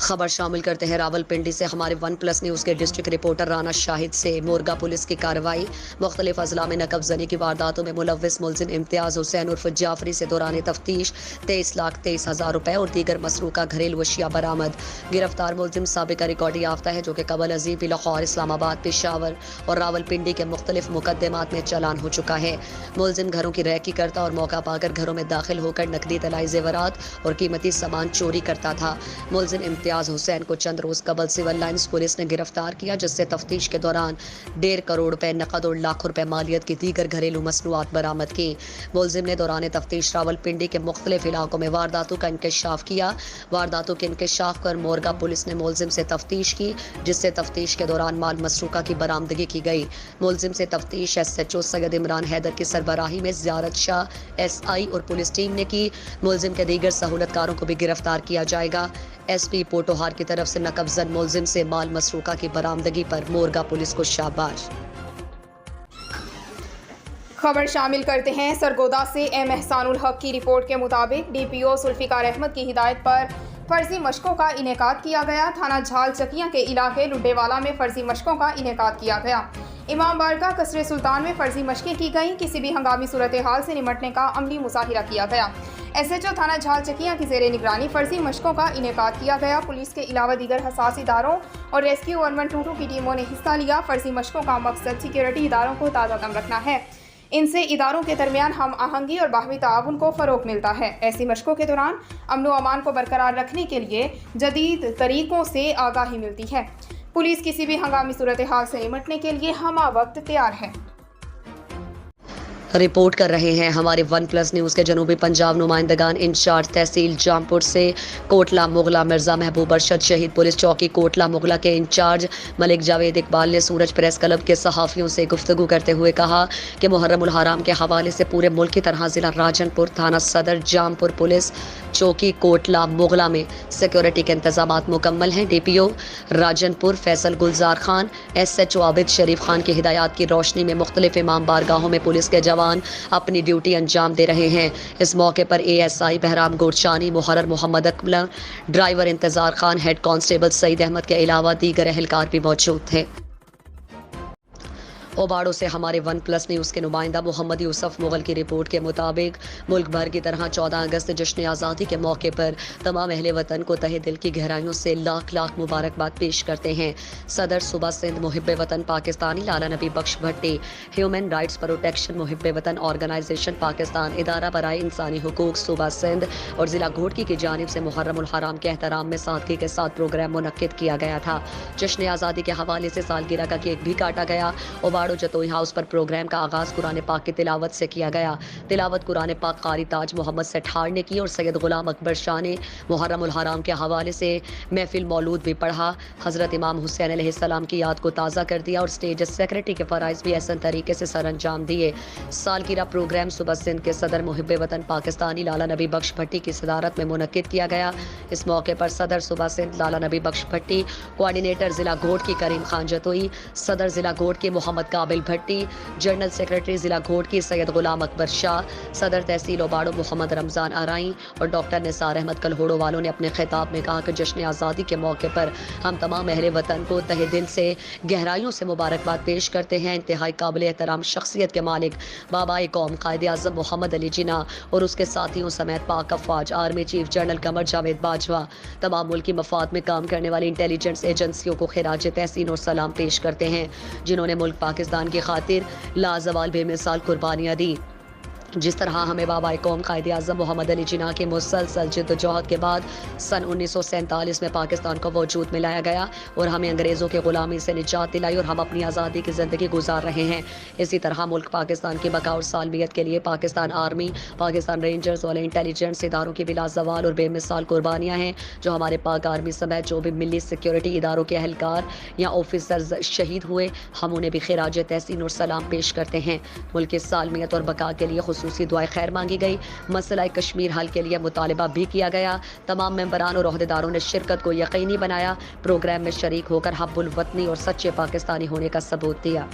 خبر شامل کرتے ہیں راولپنڈی سے ہمارے ون پلس نیوز کے ڈسٹرکٹ رپورٹر رانا شاہد سے۔ مورگا پولیس کی کارروائی مختلف اضلاع میں نقب زنی کی وارداتوں میں ملوث ملزم امتیاز حسین عرف جعفری سے دوران تفتیش 23,23,000 روپے اور دیگر مسروقہ گھریلو اشیاء برآمد۔ گرفتار ملزم سابقہ ریکارڈ یافتہ ہے جو کہ قبل ازیں بھی لاہور، اسلام آباد، پشاور اور راولپنڈی کے مختلف مقدمات میں چالان ہو چکا ہے۔ ملزم گھروں کی ریکی کرتا اور موقع پا کر گھروں میں داخل ہو کر نقدی طلائی زیورات اور قیمتی سامان چوری کرتا تھا۔ ملزم امتیاز حسین کو چند روز قبل سول لائنز پولیس نے گرفتار کیا، جس سے تفتیش کے دوران 1.5 کروڑ روپے نقد اور لاکھ روپے مالیت کی دیگر گھریلو مصنوعات برآمد کی۔ ملزم نے دوران تفتیش راولپنڈی کے مختلف علاقوں میں وارداتوں کا انکشاف کیا۔ وارداتوں کے انکشاف پر مورگا پولیس نے ملزم سے تفتیش کی، جس سے تفتیش کے دوران مال مسروقہ کی برآمدگی کی گئی۔ ملزم سے تفتیش SHO سید عمران حیدر کی سربراہی میں زیارت شاہ SI اور پولیس ٹیم نے کی۔ ملزم کے دیگر سہولتکاروں کو بھی گرفتار کیا جائے گا۔ SP پوٹوہار کی طرف سے نقب زن ملزم سے مال مسروقہ کی برآمدگی پر مورگا پولیس کو شاباش۔ خبر شامل کرتے ہیں سرگودا سے۔ ایم احسان الحق کی رپورٹ کے مطابق DPO ذوالفقار احمد کی ہدایت پر فرضی مشقوں کا انعقاد کیا گیا۔ تھانہ جھال چکیاں کے علاقے لڈے والا میں فرضی مشقوں کا انعقاد کیا گیا۔ امام بارگاہ قصر سلطان میں فرضی مشقیں کی گئیں۔ کسی بھی ہنگامی صورتحال سے نمٹنے کا عملی مظاہرہ کیا گیا۔ SHO تھانہ جھال چکیاں کی زیر نگرانی فرضی مشقوں کا انعقاد کیا گیا۔ پولیس کے علاوہ دیگر حساس اداروں اور ریسکیو 112 کی ٹیموں نے حصہ لیا۔ فرضی مشقوں کا مقصد سیکیورٹی اداروں کو تازہ دم رکھنا ہے۔ ان سے اداروں کے درمیان ہم آہنگی اور باہمی تعاون کو فروغ ملتا ہے۔ ایسی مشقوں کے دوران امن و امان کو برقرار رکھنے کے لیے جدید طریقوں سے آگاہی ملتی ہے۔ پولیس کسی بھی ہنگامی صورتحال سے نمٹنے کے لیے ہمہ وقت تیار ہے۔ رپورٹ کر رہے ہیں ہمارے ون پلس نیوز کے جنوبی پنجاب نمائندگان انچارج تحصیل جامپور سے کوٹلہ مغلا مرزا محبوب ارشد شہید پولیس چوکی کوٹلہ مغلا کے انچارج ملک جاوید اقبال نے سورج پریس کلب کے صحافیوں سے گفتگو کرتے ہوئے کہا کہ محرم الحرام کے حوالے سے پورے ملک کی طرح ضلع راجن پور تھانہ صدر جامپور پولیس چوکی کوٹلہ مغلا میں سیکورٹی کے انتظامات مکمل ہیں۔ DPO راجن پور فیصل گلزار خان SHO عابد شریف خان کی ہدایات کی روشنی میں مختلف امام بارگاہوں میں پولیس کے جوان اپنی ڈیوٹی انجام دے رہے ہیں۔ اس موقع پر ASI بہرام گورچانی، محرر محمد اکمل، ڈرائیور انتظار خان، ہیڈ کانسٹیبل سعید احمد کے علاوہ دیگر اہلکار بھی موجود تھے۔ اوباڑو سے ہمارے ون پلس نیوز کے نمائندہ محمد یوسف مغل کی رپورٹ کے مطابق ملک بھر کی طرح 14 اگست جشن آزادی کے موقع پر تمام اہل وطن کو تہہ دل کی گہرائیوں سے لاکھ لاکھ مبارکباد پیش کرتے ہیں۔ صدر صوبہ سندھ محب وطن پاکستانی لالا نبی بخش بھٹی، ہیومن رائٹس پروٹیکشن محب وطن آرگنائزیشن پاکستان، ادارہ برائے انسانی حقوق صوبہ سندھ اور ضلع گھوٹکی کی جانب سے محرم الحرام کے احترام میں سادگی کے ساتھ پروگرام منعقد کیا گیا تھا۔ جشن آزادی کے حوالے سے سالگرہ کا کیک بھی کاٹا گیا۔ اوباڑو جتوئی ہاؤس پر پروگرام کا آغاز قرآن پاک کی تلاوت سے کیا گیا۔ تلاوت قرآن پاک قاری تاج محمد سٹھار نے کی اور سید غلام اکبر شاہ نے محرم الحرام کے حوالے سے محفل مولود بھی پڑھا۔ حضرت امام حسین علیہ السلام کی یاد کو تازہ کر دیا اور اسٹیج سیکرٹری کے فرائض بھی احسن طریقے سے سر انجام دیے۔ سالگرہ پروگرام صوبہ سندھ کے صدر محب وطن پاکستانی لالا نبی بخش بھٹی کی صدارت میں منعقد کیا گیا۔ اس موقع پر صدر صوبہ سندھ لالا نبی بخش بھٹی، کوآرڈینیٹر ضلع گھوٹکی کریم خان جتوئی، صدر ضلع گھوٹکی محمد قابل بھٹی، جنرل سیکرٹری ضلع گھوٹکی سید غلام اکبر شاہ، صدر تحصیل اوباڑو محمد رمضان ارائیں اور ڈاکٹر نثار احمد کلہوڑو والوں نے اپنے خطاب میں کہا کہ جشن آزادی کے موقع پر ہم تمام اہل وطن کو تہہ دل سے گہرائیوں سے مبارکباد پیش کرتے ہیں۔ انتہائی قابل احترام شخصیت کے مالک بابائے قوم قائد اعظم محمد علی جناح اور اس کے ساتھیوں سمیت پاک افواج army chief general Qamar Javed Bajwa تمام ملکی مفاد میں کام کرنے والی انٹیلیجنس ایجنسیوں کو خراج تحسین اور سلام پیش کرتے ہیں، جنہوں نے ملک پاکستان کی خاطر لازوال بے مثال قربانیاں دی۔ جس طرح ہمیں بابائے قوم قائد اعظم محمد علی جناح کی مسلسل جدوجہد کے بعد سن 1947 میں پاکستان کو وجود میں لایا گیا اور ہمیں انگریزوں کی غلامی سے نجات دلائی اور ہم اپنی آزادی کی زندگی گزار رہے ہیں۔ اسی طرح ملک پاکستان کی بقا اور سالمیت کے لیے پاکستان آرمی، پاکستان رینجرز اور انٹیلیجنس اداروں کی بلا زوال اور بے مثال قربانیاں ہیں، جو ہمارے پاک آرمی سمیت جو بھی ملی سیکیورٹی اداروں کے اہلکار یا آفیسرز شہید ہوئے، ہم انہیں بھی خراج تحسین اور سلام پیش کرتے ہیں۔ ملک کی سالمیت اور بقا کے لیے خصوصی دعائیں خیر مانگی گئی۔ مسئلہ کشمیر حل کے لیے مطالبہ بھی کیا گیا۔ تمام ممبران اور عہدیداروں نے شرکت کو یقینی بنایا، پروگرام میں شریک ہو کر حب الوطنی اور سچے پاکستانی ہونے کا ثبوت دیا۔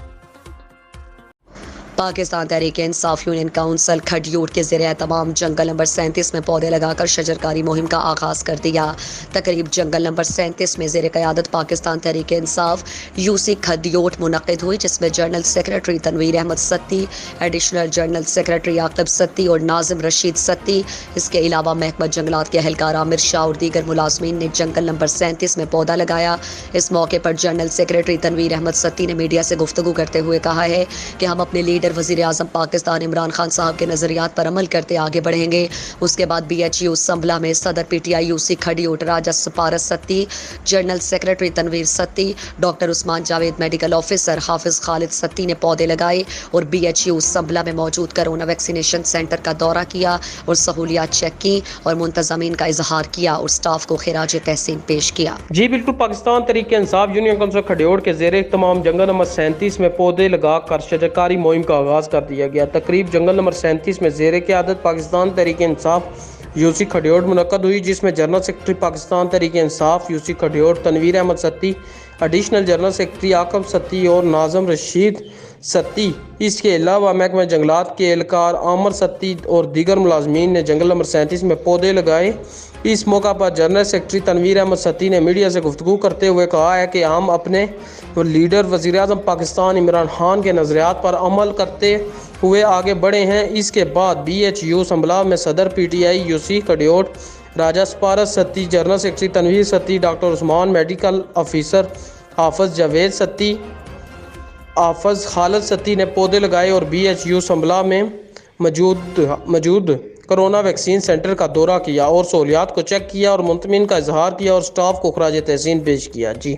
پاکستان تحریک انصاف یونین کونسل کھڈیوٹ کے زیر اہتمام جنگل نمبر 37 میں پودے لگا کر شجرکاری مہم کا آغاز کر دیا۔ تقریب جنگل نمبر 37 میں زیر قیادت پاکستان تحریک انصاف یوسی کھڈیوٹ منعقد ہوئی، جس میں جنرل سیکریٹری تنویر احمد ستی، ایڈیشنل جنرل سیکریٹری عاقب ستی اور ناظم رشید ستی، اس کے علاوہ محکمہ جنگلات کے اہلکار عامر شاہ اور دیگر ملازمین نے جنگل نمبر 37 میں پودا لگایا۔ اس موقع پر جنرل سیکریٹری تنویر احمد ستی نے میڈیا سے گفتگو کرتے ہوئے کہا ہے کہ ہم اپنے لیڈر وزیر اعظم پاکستان عمران خان صاحب کے نظریات پر عمل کرتے آگے بڑھیں گے۔ اس کے بعد بی ایچ یو سنبلا میں صدر پی ٹی آئی یوسی کھڈیوٹ، راجہ سپارس Satti, general secretary Tanveer Satti, doctor Usman Javed medical officer Hafiz Khalid ستی نے پودے لگائے اور بی ایچ یو سنبلا میں موجود کرونا ویکسینیشن سینٹر کا دورہ کیا اور سہولیات چیک کی اور منتظمین کا اظہار کیا اور سٹاف کو خراج تحسین پیش کیا۔ جی بالکل، پاکستان تحریک انصاف یونین کونسل کھڈیوٹ کے زیر اہتمام جنگل نمبر 37 میں پودے لگا کر شجرکاری مہم کا آغاز کر دیا گیا۔ تقریب جنگل نمبر 37 میں زیر قیادت پاکستان تحریک انصاف یوسی کھڈیوٹ منعقد ہوئی، جس میں general secretary Pakistan Tehreek Insaf Yossi کھڈیوٹ Tanveer Ahmad ستی، ایڈیشنل جنرل سیکریٹری عاقب ستی اور ناظم رشید ستی، اس کے علاوہ محکمہ جنگلات کے اہلکار عامر ستی اور دیگر ملازمین نے جنگل نمبر 37 میں پودے لگائے۔ اس موقع پر جنرل سیکریٹری تنویر احمد ستی نے میڈیا سے گفتگو کرتے ہوئے کہا ہے کہ ہم اپنے لیڈر وزیر اعظم پاکستان عمران خان کے نظریات پر عمل کرتے ہوئے آگے بڑھے ہیں۔ اس کے بعد بی ایچ یو سنبلا میں صدر پی ٹی آئی یوسی کھڈیوٹ، راجہ سپارس Satti, general secretary Tanveer Satti, doctor Usman medical officer Hafiz Javed ستی، حافظ خالد ستی نے پودے لگائے اور بی ایچ یو سنبلا میں موجود کرونا ویکسین سینٹر کا دورہ کیا اور سہولیات کو چیک کیا اور منتظمین کا اظہار کیا اور سٹاف کو خراج تحسین پیش کیا۔ جی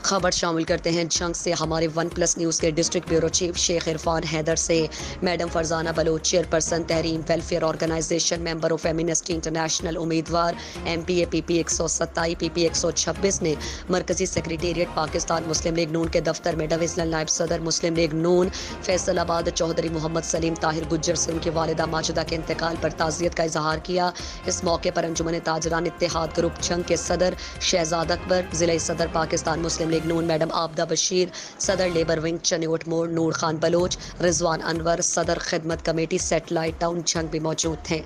خبر شامل کرتے ہیں جنگ سے ہمارے ون پلس نیوز کے district bureau chief Sheikh Irfan Haider سے۔ Madam Farzana Baloch, chairperson Tehreem welfare organisation, member of feminist international, امیدوار M P A P P 127 P P 126 نے مرکزی سیکریٹریٹ پاکستان مسلم لیگ نون کے دفتر میں ڈویژنل نائب صدر مسلم لیگ نون فیصل آباد چودھری محمد سلیم طاہر گجر سے ان کی والدہ ماجدہ کے انتقال پر تعزیت کا اظہار کیا۔ اس موقع پر انجمن تاجران اتحاد گروپ جنگ کے صدر شہزاد اکبر، ضلعی صدر پاکستان مسلم لیگ نون میڈم عابدہ بشیر، صدر لیبر ونگ چنیوٹ موڑ نور خان بلوچ، رضوان انور، صدر خدمت کمیٹی سیٹلائٹ ٹاؤن جنگ بھی موجود تھے۔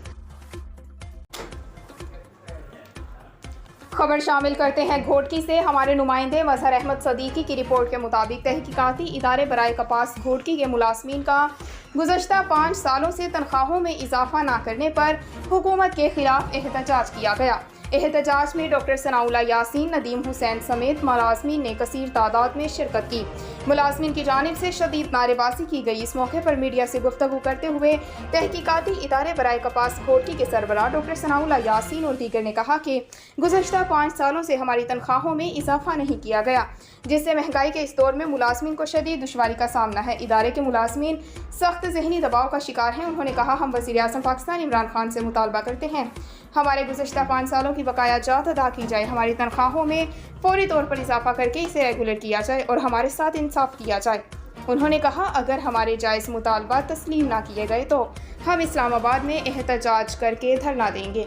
خبر شامل کرتے ہیں گھوٹکی سے ہمارے نمائندے مظہر احمد صدیقی کی رپورٹ کے مطابق تحقیقاتی ادارے برائے کپاس گھوٹکی کے ملازمین کا گزشتہ 5 سالوں سے تنخواہوں میں اضافہ نہ کرنے پر حکومت کے خلاف احتجاج کیا گیا۔ احتجاج میں ڈاکٹر ثناء اللہ یاسین، ندیم حسین سمیت ملازمین نے کثیر تعداد میں شرکت کی۔ ملازمین کی جانب سے شدید نعرے بازی کی گئی۔ اس موقع پر میڈیا سے گفتگو کرتے ہوئے تحقیقاتی ادارے برائے کپاس گھوٹکی کے سربراہ ڈاکٹر ثناء اللہ یاسین اور دیگر نے کہا کہ گزشتہ 5 سالوں سے ہماری تنخواہوں میں اضافہ نہیں کیا گیا، جس سے مہنگائی کے اس دور میں ملازمین کو شدید دشواری کا سامنا ہے۔ ادارے کے ملازمین سخت ذہنی دباؤ کا شکار ہیں۔ انہوں نے کہا، ہم وزیر اعظم پاکستان عمران خان سے مطالبہ کرتے ہیں ہمارے گزشتہ 5 سالوں کی بقایا جات ادا کی جائے، ہماری تنخواہوں میں فوری طور پر اضافہ کر کے اسے ریگولر کیا جائے اور ہمارے ساتھ انصاف کیا جائے۔ انہوں نے کہا، اگر ہمارے جائز مطالبات تسلیم نہ کیے گئے تو ہم اسلام آباد میں احتجاج کر کے دھرنا دیں گے۔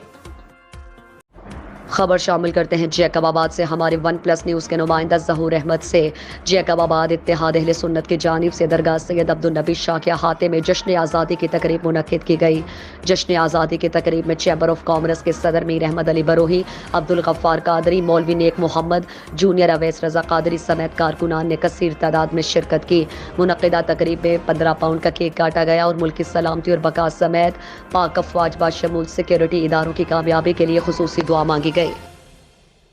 خبر شامل کرتے ہیں جیکب آباد سے ہمارے ون پلس نیوز کے نمائندہ ظہور احمد سے۔ جیکب آباد اتحاد اہل سنت کی جانب سے درگاہ سید عبدالنبی شاہ کے احاطے میں جشن آزادی کی تقریب منعقد کی گئی۔ جشن آزادی کی تقریب میں چیمبر آف کامرس کے صدر میر احمد علی بروہی، عبدالغفار قادری، مولوی نیک محمد، جونیئر اویس رضا قادری سمیت کارکنان نے کثیر تعداد میں شرکت کی۔ منعقدہ تقریب میں 15 پاؤنڈ کا کیک کاٹا گیا اور ملک کی سلامتی اور بقا سمیت پاک افواج بشمول سیکیورٹی اداروں کی کامیابی کے لیے خصوصی دعا مانگی گئی۔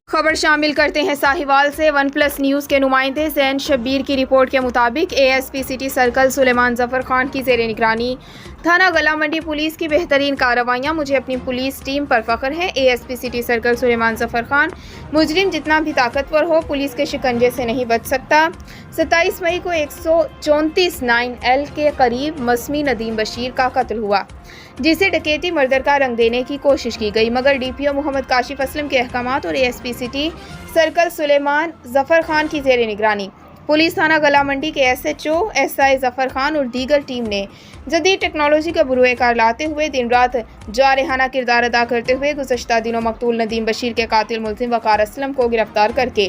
خبر شامل کرتے ہیں ساہیوال سے ون پلس نیوز کے نمائندے زین شبیر کی رپورٹ کے مطابق A S P city circle Suleman Zafar Khan کی زیر نگرانی تھانہ گلا منڈی پولیس کی بہترین کارروائیاں، مجھے اپنی پولیس ٹیم پر فخر ہے۔ A S P city circle Suleman Zafar Khan, مجرم جتنا بھی طاقتور ہو پولیس کے شکنجے سے نہیں بچ سکتا۔ 27 مئی کو 134 9L کے قریب مسمی ندیم بشیر کا قتل ہوا، جسے ڈکیتی مردر کا رنگ دینے کی کوشش کی گئی، مگر D P O Muhammad Kashif Aslam کے احکامات اور A S P city circle Suleman Zafar Khan کی زیر نگرانی پولیس تھانہ گلا منڈی کے S H O S I Zafar Khan اور دیگر ٹیم نے جدید ٹیکنالوجی کا بروئے کار لاتے ہوئے دن رات جارحانہ کردار ادا کرتے ہوئے گزشتہ دنوں مقتول ندیم بشیر کے قاتل ملزم وقار اسلم کو گرفتار کر کے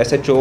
SHO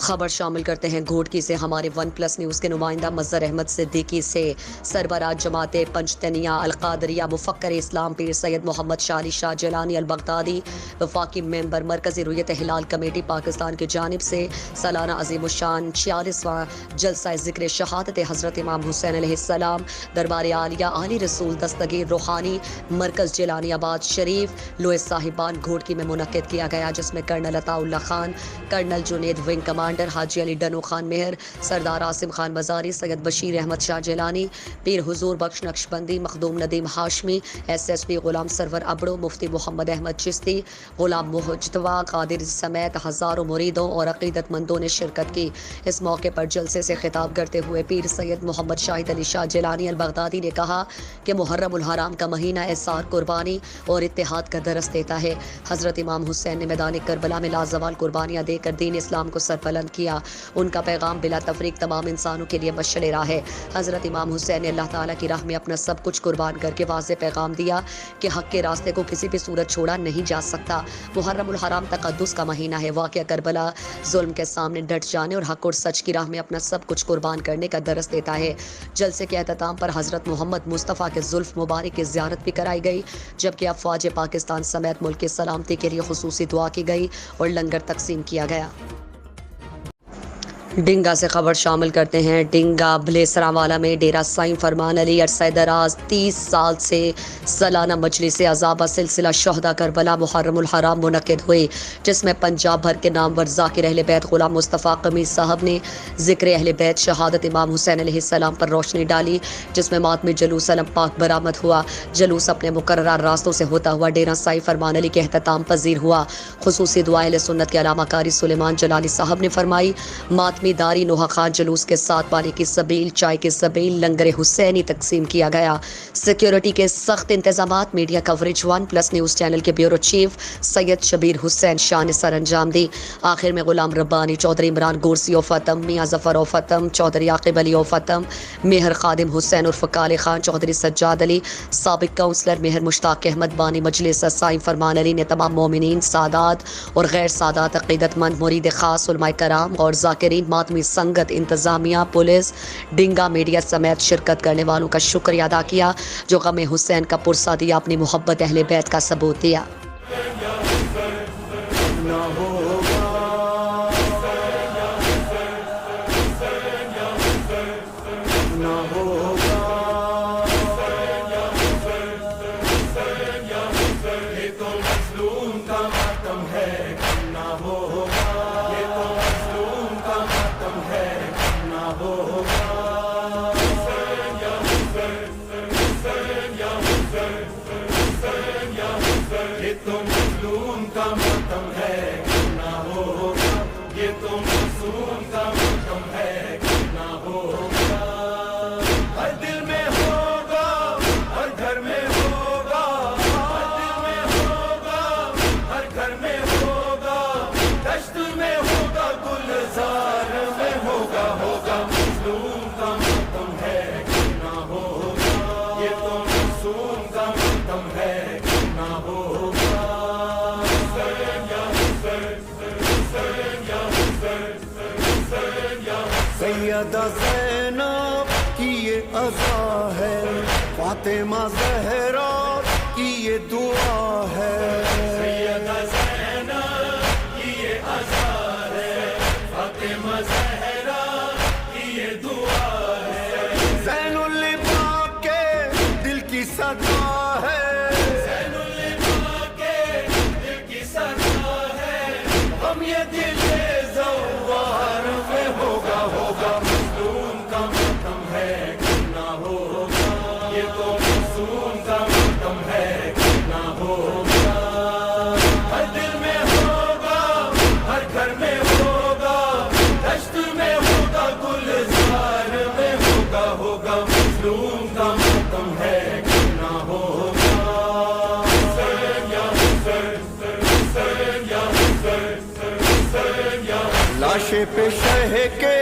خبر شامل کرتے ہیں گھوٹکی سے ہمارے ون پلس نیوز کے نمائندہ مظہر احمد صدیقی سے۔ سربراہ جماعت پنجتنیہ القادریہ مفکر اسلام پیر سید محمد شاہ علی شاہ جیلانی البغدادی وفاقی ممبر مرکزی رویت ہلال کمیٹی پاکستان کی جانب سے سالانہ عظیم الشان 46واں جلسہ ذکر شہادت حضرت امام حسین علیہ السلام دربار عالیہ عالی رسول دستگیر روحانی مرکز جیلانی آباد شریف لوئے صاحبان گھوٹکی میں منعقد کیا گیا، جس میں colonel Ata Ullah Khan, colonel Junaid wing commander Haji Ali ڈنو Khan مہر، سردار عاصم خان بزاری، سید بشیر احمد شاہ جیلانی، پیر حضور بخش نقشبندی، مخدوم ندیم ہاشمی، ایس پی غلام سرور ابڑو، مفتی محمد احمد چشتی، غلام مجتبیٰ قادری سمیت ہزاروں مریدوں اور عقیدت مندوں نے شرکت کی۔ اس موقع پر جلسے سے خطاب کرتے ہوئے پیر سید محمد شاہد علی شاہ جیلانی البغدادی نے کہا کہ محرم الحرام کا مہینہ احسار، قربانی اور اتحاد کا درس دیتا ہے۔ حضرت امام حسین نے میدان کربلا میں لازوال قربانیاں دے کر دین اسلام کو سربلند کیا۔ ان کا پیغام بلا تفریق تمام انسانوں کے لیے مشعل راہ ہے۔ حضرت امام حسین نے اللہ تعالیٰ کی راہ میں اپنا سب کچھ قربان کر کے واضح پیغام دیا کہ حق کے راستے کو کسی بھی صورت چھوڑا نہیں جا سکتا۔ محرم الحرام تقدس کا مہینہ ہے۔ واقعہ کربلا ظلم کے سامنے ڈٹ جانے اور حق اور سچ کی راہ میں اپنا سب کچھ قربان کرنے کا درس دیتا ہے۔ جلسے کے اختتام پر حضرت محمد مصطفیٰ کے زلف مبارک کی زیارت بھی کرائی گئی، جبکہ افواج پاکستان سمیت ملک کی سلامتی کے لیے خصوصی دعا کی گئی اور لنگر تقسیم کیا گیا۔ ڈنگا سے خبر شامل کرتے ہیں۔ ڈنگا بلیسراوالا میں ڈیرہ سائیں فرمان علی عرصہ دراز 30 سال سے سالانہ مجلس عذابہ سلسلہ شہداء کربلا محرم الحرام منعقد ہوئی، جس میں پنجاب بھر کے نامور ذاکر اہل بیت غلام مصطفیٰ قمی صاحب نے ذکر اہل بیت شہادت امام حسین علیہ السلام پر روشنی ڈالی، جس میں ماتمی جلوس علم پاک برآمد ہوا۔ جلوس اپنے مقررہ راستوں سے ہوتا ہوا ڈیرہ سائیں فرمان علی کے اختتام پذیر ہوا۔ خصوصی دعا اہل سنت کے علامہ قاری سلیمان جلالی صاحب نے فرمائی۔ ماتمی داری نوحہ خان جلوس کے ساتھ پانی کی سبیل، چائے کی سبیل، لنگر حسینی تقسیم کیا گیا۔ سیکیورٹی کے سخت انتظامات media coverage one plus news channel کے بیورو چیف سید شبیر حسین شاہ نے سر انجام دی۔ آخر میں غلام ربانی، چودھری عمران گورسی او فتم، میاں ظفر او فتم، چودھری عاقب علی او فتم، مہر خادم حسین عرف کالے خان، چودھری سجاد علی، سابق کونسلر مہر مشتاق احمد بانی مجلس سائیں فرمان علی نے تمام مومنین، سادات اور غیر سادات عقیدت مند، مرید خاص، علماء کرام اور ذاکرین، ماتمی سنگت، انتظامیہ، پولیس، ڈنگا میڈیا سمیت شرکت کرنے والوں کا شکریہ ادا کیا، جو غم حسین کا پرسہ دیا، اپنی محبت اہل بیت کا ثبوت دیا۔ سیدہ زینب کی یہ عزا ہے، فاطمہ زہرا کی یہ دعا ہے۔ سیدہ زینب کی یہ عزا ہے، فاطمہ زہرا کی یہ دعا ہے۔ زین العباد کے دل کی صدا ہے، زین العباد کے دل کی صدا ہے۔ ہم یہ دل زوار میں ہوگا مظلوم کا ماتم ہے کہ نہ ہوگا، یہ تو مظلوم کا ماتم ہے کہ نہ ہوگا۔ ہر دل میں ہوگا، ہر گھر میں ہوگا، دشت میں ہوگا، گلزار میں ہوگا مظلوم کا ماتم ہے کہ نہ ہوگا۔ لاشے پہ شہ کے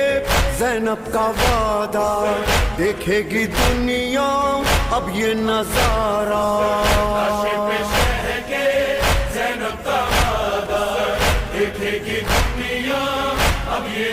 زینب کا وعدہ، دیکھے گی دنیا اب یہ نظارہ۔ لاشے پہ شہ کے زینب کا وعدہ، دیکھے گی دنیا اب یہ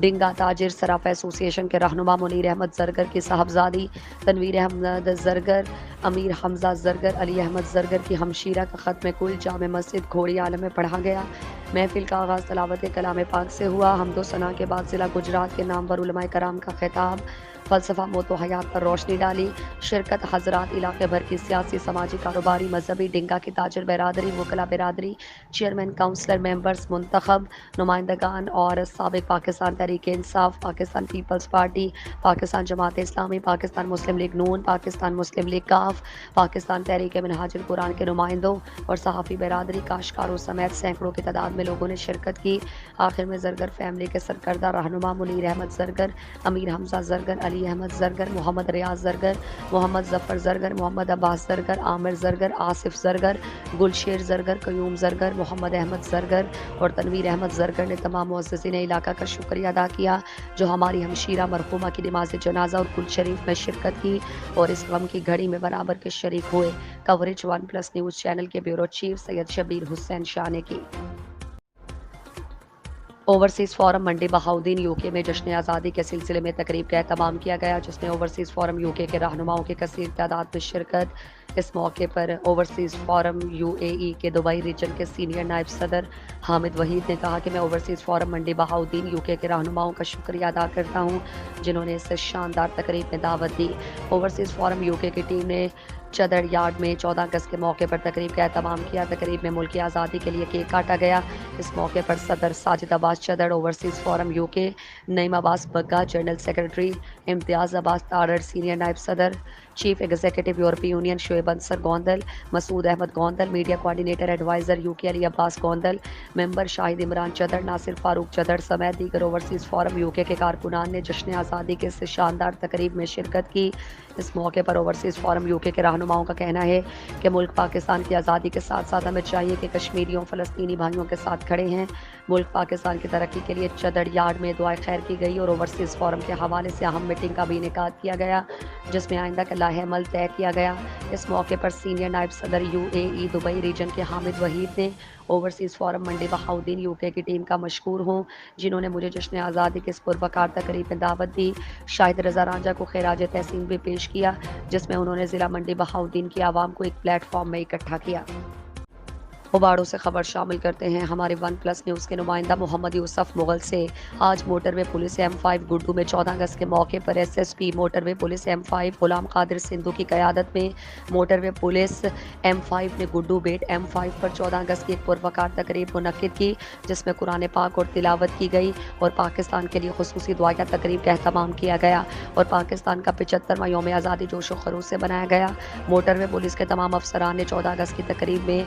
ڈنگا تاجر سرافا ایسوسی ایشن کے رہنما منیر احمد زرگر کی صاحبزادی تنویر احمد زرگر، امیر حمزہ زرگر، علی احمد زرگر کی ہمشیرہ کا ختم کل جامع مسجد گھوڑی عالم میں پڑھا گیا۔ محفل کا آغاز تلاوت کلام پاک سے ہوا۔ حمد و ثنا کے بعد ضلع گجرات کے نامور علماء کرام کا خطاب، فلسفہ موت و حیات پر روشنی ڈالی۔ شرکت حضرات علاقے بھر کی سیاسی، سماجی، کاروباری، مذہبی، ڈنگا کی تاجر برادری، وکلا برادری، چیئرمین، کونسلر، ممبرز، منتخب نمائندگان اور سابق پاکستان تحریک انصاف، پاکستان پیپلز پارٹی، پاکستان جماعت اسلامی، پاکستان مسلم لیگ نون، پاکستان مسلم لیگ کاف، پاکستان تحریک منہاج القرآن کے نمائندوں اور صحافی برادری، کاشتکاروں سمیت سینکڑوں کی تعداد میں لوگوں نے شرکت کی۔ آخر میں زرگر فیملی کے سرکردہ رہنما منیر احمد زرگر، امیر حمزہ زرگر، علی احمد زرگر، محمد ریاض زرگر، محمد ظفر زرگر، محمد عباس زرگر، عامر زرگر، آصف زرگر، گلشیر زرگر، قیوم زرگر، محمد احمد زرگر اور تنویر احمد زرگر نے تمام معززین علاقہ کا شکریہ ادا کیا جو ہماری ہمشیرہ مرحومہ کی نماز جنازہ اور کل شریف میں شرکت کی اور اس غم کی گھڑی میں برابر کے شریک ہوئے۔ کوریج 1+ نیوز چینل کے بیورو چیف سید شبیر حسین شاہ نے کی۔ اوورسیز فورم منڈی بہاؤدین یوکے میں جشن آزادی کے سلسلے میں تقریب کا اہتمام کیا گیا جس میں اوورسیز فورم یوکے کے رہنماؤں کی کثیر تعداد میں شرکت۔ اس موقع پر اوورسیز فورم UAE کے دبئی ریجن کے سینئر نائب صدر حامد وحید نے کہا کہ میں اوورسیز فورم منڈی بہاؤدین یوکے کے رہنماؤں کا شکریہ ادا کرتا ہوں جنہوں نے اس شاندار تقریب میں دعوت دی۔ اوورسیز فورم یوکے کی ٹیم نے چدر یارڈ میں 14 اگست کے موقع پر تقریب کا اہتمام کیا۔ تقریب میں ملک کی آزادی کے لیے کیک کاٹا گیا۔ اس موقع پر صدر Sajid Abbas Chadhar, overseas forum UK Naeem Abbas Bugga, general secretary Imtiaz Abbas Tarar, senior نائب صدر chief executive European union Shoaib Ansar Gondal, Masood Ahmad Gondal, media coordinator adviser UK Ali Abbas Gondal, member Shahid Imran Chadhar, Nasir Farooq Chadhar سمیت دیگر اوورسیز فورم یوکے کے کارکنان نے جشن آزادی کے اس شاندار تقریب میں شرکت کی۔ اس موقع پر اوورسیز فورم یوکے کے رہنماؤں کا کہنا ہے کہ ملک پاکستان کی آزادی کے ساتھ ساتھ ہمیں چاہیے کہ کشمیریوں، فلسطینی بھائیوں کے ساتھ کھڑے ہیں۔ ملک پاکستان کی ترقی کے لیے چدر یارڈ میں دعائے خیر کی گئی اور اوورسیز فورم کے حوالے سے اہم میٹنگ کا بھی انعقاد کیا گیا جس میں آئندہ کا لائحہ عمل طے کیا گیا۔ اس موقع پر سینئر نائب صدر UAE دبئی ریجن کے حامد وحید نے اوورسیز فورم منڈی بہاؤدین یوکے کی ٹیم کا مشکور ہوں جنہوں نے مجھے جشن آزادی کے اس پروقار تقریب میں دعوت دی۔ شاہد رضا رانجھا کو خراج تحسین بھی پیش کیا جس میں انہوں نے ضلع منڈی بہاؤدین کی عوام کو ایک پلیٹ فارم میں اکٹھا کیا۔ اباڑوں سے خبر شامل کرتے ہیں۔ ہمارے 1+ نیوز کے نمائندہ محمد یوسف مغل سے آج موٹر وے پولیس M5 گڈو میں 14 اگست کے موقع پر SSP موٹر وے پولیس M5 غلام قادر سندھو کی قیادت میں موٹر وے پولیس M5 نے گڈو بیٹ M5 پر 14 اگست کی ایک پروقار تقریب منعقد کی جس میں قرآن پاک اور تلاوت کی گئی اور پاکستان کے لیے خصوصی دعائیہ تقریب کا اہتمام کیا گیا اور پاکستان کا 75واں یوم آزادی جوش و خروش سے منایا گیا۔ موٹر وے پولیس کے تمام افسران نے 14 اگست کی تقریب میں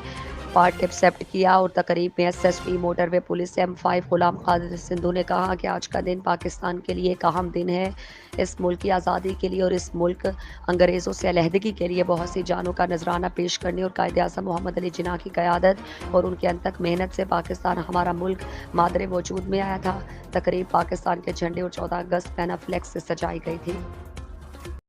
پارٹ ایکسیپٹ کیا اور تقریب میں SSP موٹر وے پولیس M5 غلام قادر سندھو نے کہا کہ آج کا دن پاکستان کے لیے ایک اہم دن ہے۔ اس ملک کی آزادی کے لیے اور اس ملک انگریزوں سے علیحدگی کے لیے بہت سی جانوں کا نذرانہ پیش کرنے اور قائد اعظم محمد علی جناح کی قیادت اور ان کے انتھک محنت سے پاکستان ہمارا ملک مادر وجود میں آیا تھا۔ تقریب پاکستان کے جھنڈے اور 14 اگست پینا فلیکس سے سجائی گئی تھی۔